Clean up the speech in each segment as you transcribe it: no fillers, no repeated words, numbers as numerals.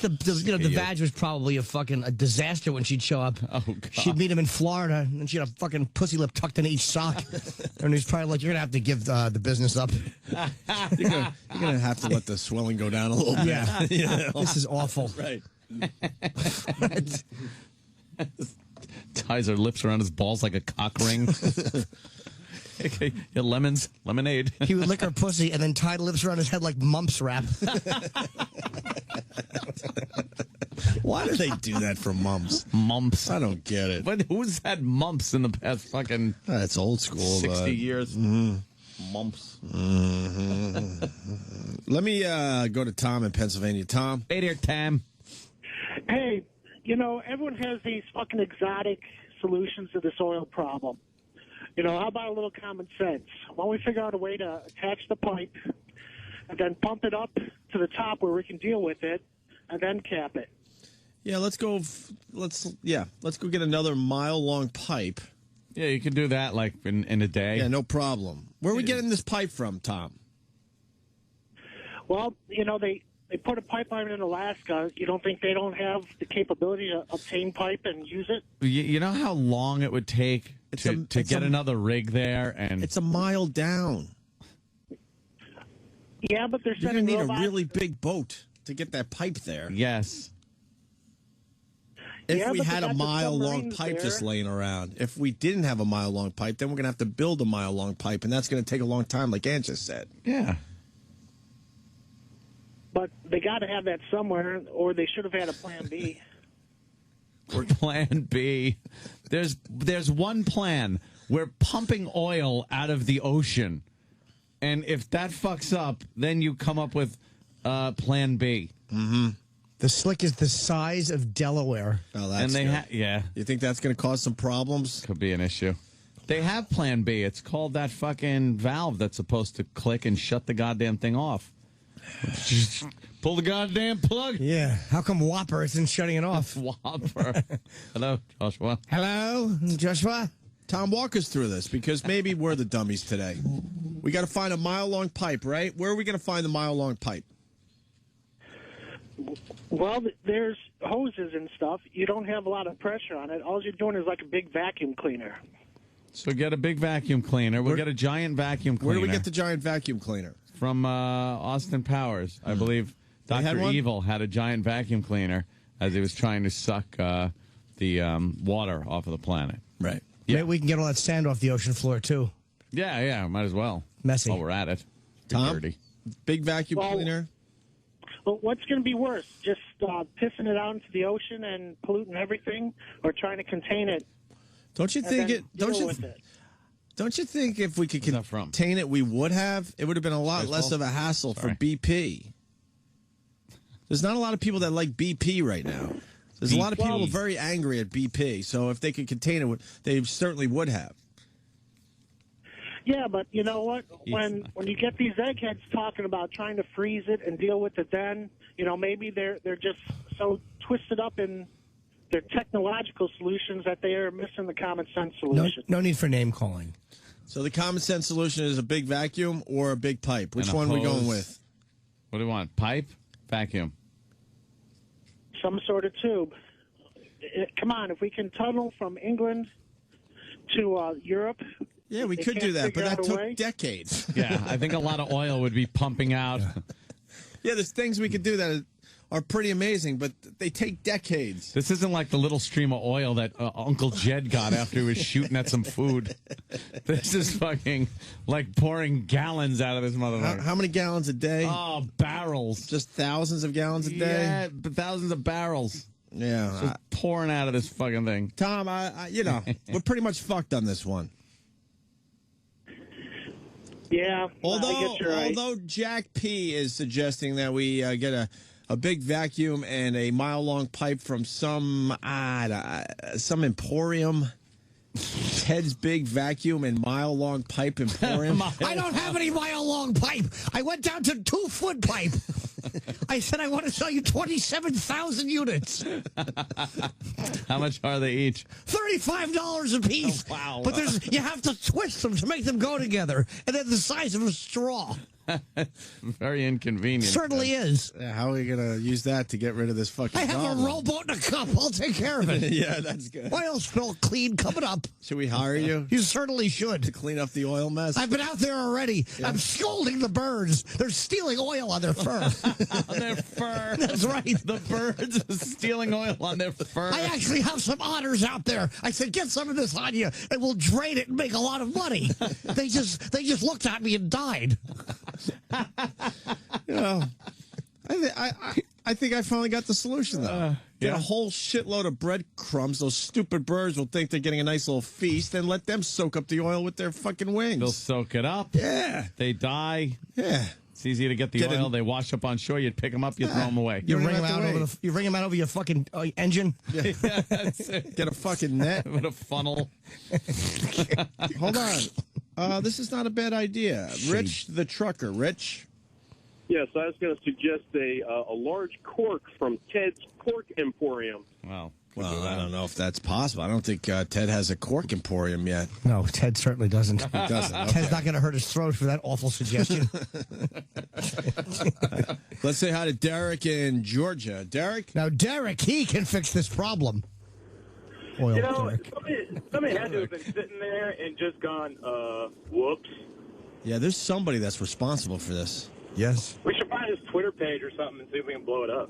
the badge was probably a disaster when she'd show up. Oh, God. She'd meet him in Florida, and she'd have a fucking pussy lip tucked in each sock. And he's probably like, "You're gonna have to give the business up. You're gonna have to let the swelling go down a little bit." Yeah, this is awful. Right. Ties her lips around his balls like a cock ring. Yeah, lemonade. He would lick her pussy and then tie the lips around his head like mumps wrap. Why do they do that for mumps? Mumps. I don't get it. But who's had mumps in the past fucking That's old school. 60 years? Mm-hmm. Mumps. Mm-hmm. Let me go to Tom in Pennsylvania. Tom. Hey there, Tam. Hey, everyone has these fucking exotic solutions to this oil problem. How about a little common sense? Why don't we figure out a way to attach the pipe and then pump it up to the top where we can deal with it and then cap it? Yeah, let's go get another mile-long pipe. Yeah, you can do that like in a day. Yeah, no problem. Where are we getting this pipe from, Tom? Well, they put a pipeline in Alaska. You don't think they don't have the capability to obtain pipe and use it? You know how long it would take to get another rig there? And it's a mile down. Yeah, but they're You're going to need a really big boat to get that pipe there. Yes. If we had a mile-long pipe just laying around. If we didn't have a mile-long pipe, then we're going to have to build a mile-long pipe, and that's going to take a long time, like Ann just said. Yeah. But they got to have that somewhere, or they should have had a plan B. Or plan B. There's one plan. We're pumping oil out of the ocean. And if that fucks up, then you come up with plan B. Mm-hmm. The slick is the size of Delaware. Oh, that's yeah. You think that's going to cause some problems? Could be an issue. They have plan B. It's called that fucking valve that's supposed to click and shut the goddamn thing off. Just pull the goddamn plug. Yeah. How come Whopper isn't shutting it off? Whopper. Hello, Joshua. Hello, Joshua. Tom, walk us through this, because maybe we're the dummies today. We got to find a mile-long pipe, right? Where are we going to find the mile-long pipe? Well, there's hoses and stuff. You don't have a lot of pressure on it. All you're doing is like a big vacuum cleaner. So get a big vacuum cleaner. We'll get a giant vacuum cleaner. Where do we get the giant vacuum cleaner? From Austin Powers. I believe Dr. Evil had a giant vacuum cleaner as he was trying to suck the water off of the planet. Right. Yeah. Maybe we can get all that sand off the ocean floor, too. Yeah, might as well. Messy. While we're at it. Tom, dirty. Big vacuum cleaner? Well, what's going to be worse? Just pissing it out into the ocean and polluting everything, or trying to contain it? Don't you think Don't you think if we could contain it, we would have? It would have been a lot less of a hassle for BP. There's not a lot of people that like BP right now. There's a lot of people very angry at BP. So if they could contain it, they certainly would have. Yeah, but you know what? When you get these eggheads talking about trying to freeze it and deal with it, then maybe they're just so twisted up in their technological solutions that they are missing the common sense solution. No need for name calling. So the common sense solution is a big vacuum or a big pipe. Which one are we going with? What do you want? Pipe? Vacuum? Some sort of tube. Come on, if we can tunnel from England to Europe. Yeah, we could do that, but that took decades. Yeah, I think a lot of oil would be pumping out. Yeah, there's things we could do that are pretty amazing, but they take decades. This isn't like the little stream of oil that Uncle Jed got after he was shooting at some food. This is fucking like pouring gallons out of this motherfucker. How many gallons a day? Oh, barrels. Just thousands of gallons a day? Yeah, but thousands of barrels. Yeah. Just pouring out of this fucking thing. Tom, we're pretty much fucked on this one. Yeah, although Jack P is suggesting that we get a big vacuum and a mile-long pipe from some emporium. Ted's Big Vacuum and Mile-Long Pipe Emporium. I don't have any mile-long pipe. I went down to 2-foot pipe. I said I want to sell you 27,000 units. How much are they each? $35 a piece. Oh, wow. But you have to twist them to make them go together, and they're the size of a straw. Very inconvenient. Certainly is. How are we going to use that to get rid of this fucking I have problem? a rowboat and a cup. I'll take care of it. Yeah, that's good. Oil spill clean coming up. Should we hire you You certainly to should. clean up the oil mess? I've been out there already. Yeah. I'm scolding the birds. They're stealing oil on their fur. On their fur. That's right. The birds are stealing oil on their fur. I actually have some otters out there. I said, get some of this on you, and we'll drain it and make a lot of money. They just looked at me and died. You know, I think I finally got the solution, though. Get a whole shitload of breadcrumbs. Those stupid birds will think they're getting a nice little feast, and let them soak up the oil with their fucking wings. They'll soak it up. Yeah. They die. Yeah. It's easy to get the oil. They wash up on shore. You'd pick them up. You throw them away. You don't ring them have to out over wait. you ring them out over your fucking engine. Yeah, that's it. Get a fucking net. With a funnel. Hold on. This is not a bad idea. Rich the trucker. Rich? Yes, I was going to suggest a large cork from Ted's Cork Emporium. Wow. Well, I don't know if that's possible. I don't think Ted has a cork emporium yet. No, Ted certainly doesn't. He doesn't. Okay. Ted's not going to hurt his throat for that awful suggestion. Let's say hi to Derek in Georgia. Derek? Now, Derek, he can fix this problem. Oil, You know, Derek. somebody had to have been sitting there and just gone, whoops. Yeah, there's somebody that's responsible for this. Yes. We should find his Twitter page or something and see if we can blow it up.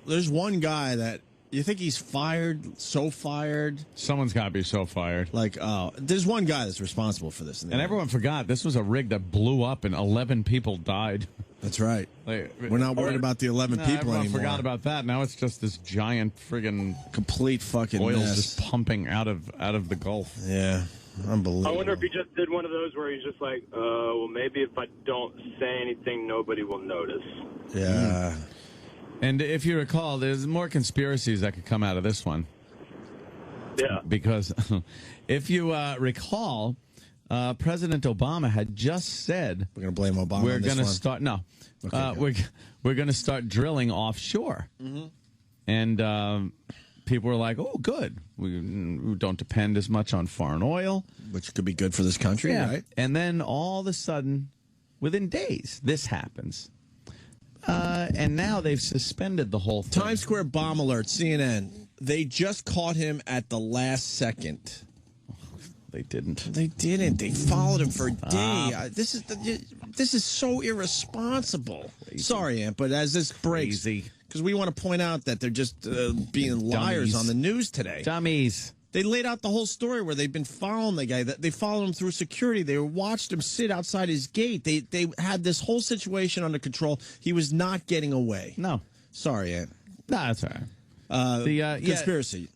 There's one guy that you think he's fired, so fired. Someone's got to be so fired. Like, there's one guy that's responsible for this. And everyone forgot this was a rig that blew up and 11 people died. That's right. Like, We're not worried about the 11 people everyone anymore. forgot about that. Now it's just this giant friggin' Complete fucking oil mess. just pumping out of the Gulf. Yeah, unbelievable. I wonder if he just did one of those where he's just like, well, maybe if I don't say anything, nobody will notice. Yeah. And if you recall, there's more conspiracies that could come out of this one. Yeah. Because if you recall, President Obama had just said We're going to blame Obama we're on this going to one. start. No, Okay, we're going to start drilling offshore, and people were like, "Oh, good. We don't depend as much on foreign oil, Which could be good for this country, right? And then all of a sudden, within days, this happens, and now they've suspended the whole thing. Times Square bomb alert, CNN. They just caught him at the last second. They didn't. They didn't. They followed him for a day. This is so irresponsible. Sorry, Aunt, but as this breaks, Crazy. because we want to point out that they're just being liars Dummies. on the news today. Dummies. They laid out the whole story where they've been following the guy. They followed him through security. They watched him sit outside his gate. They had this whole situation under control. He was not getting away. No. Sorry, Aunt. No, that's all right. Conspiracy.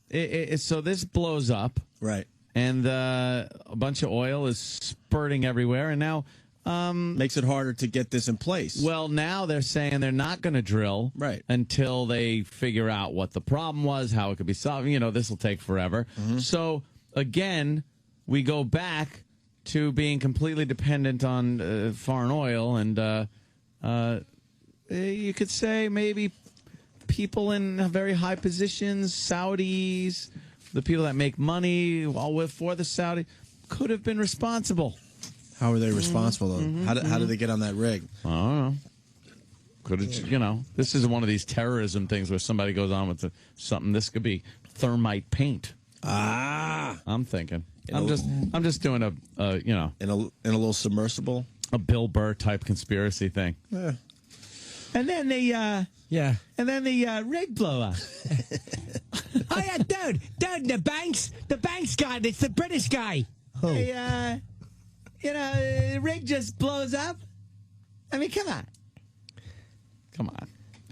So this blows up. Right. And a bunch of oil is spurting everywhere. And now, Makes it harder to get this in place. well, now they're saying they're not going to drill Right. until they figure out what the problem was, how it could be solved. You know, this will take forever. So, again, we go back to being completely dependent on foreign oil. And you could say maybe people in very high positions, Saudis, the people that make money for the Saudi, could have been responsible. How are they responsible, though? How did they get on that rig? I don't know. Could have, you know, this is one of these terrorism things where somebody goes on with something. This could be thermite paint. Ah, I'm thinking. I'm just doing a you know, in a little submersible. a Bill Burr type conspiracy thing. Yeah. And then the rig blow up. Oh, yeah, dude, the bank's guy, it's the British guy. Who? Hey, the rig just blows up. I mean, come on.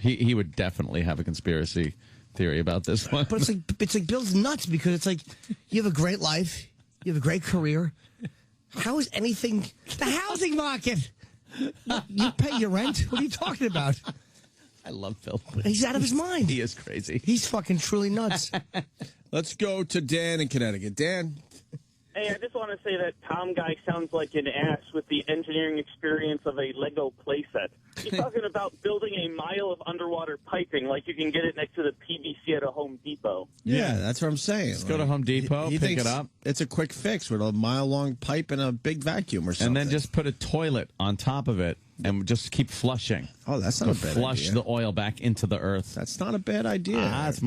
He would definitely have a conspiracy theory about this one. But it's like Bill's nuts because it's like you have a great life, you have a great career. How is anything the housing market? You pay your rent? What are you talking about? I love Bill. He's out of his mind. He is crazy. He's fucking truly nuts. Let's go to Dan in Connecticut. Dan. Hey, I just want to say that Tom guy sounds like an ass with the engineering experience of a Lego playset. He's talking about building a mile of underwater piping like you can get it next to the PVC at a Home Depot. Yeah, that's what I'm saying. Let's go to Home Depot, he pick it up. It's a quick fix with a mile-long pipe and a big vacuum or something. And then just put a toilet on top of it and just keep flushing. Oh, that's not a bad idea. Flush the oil back into the earth. That's not a bad idea. It's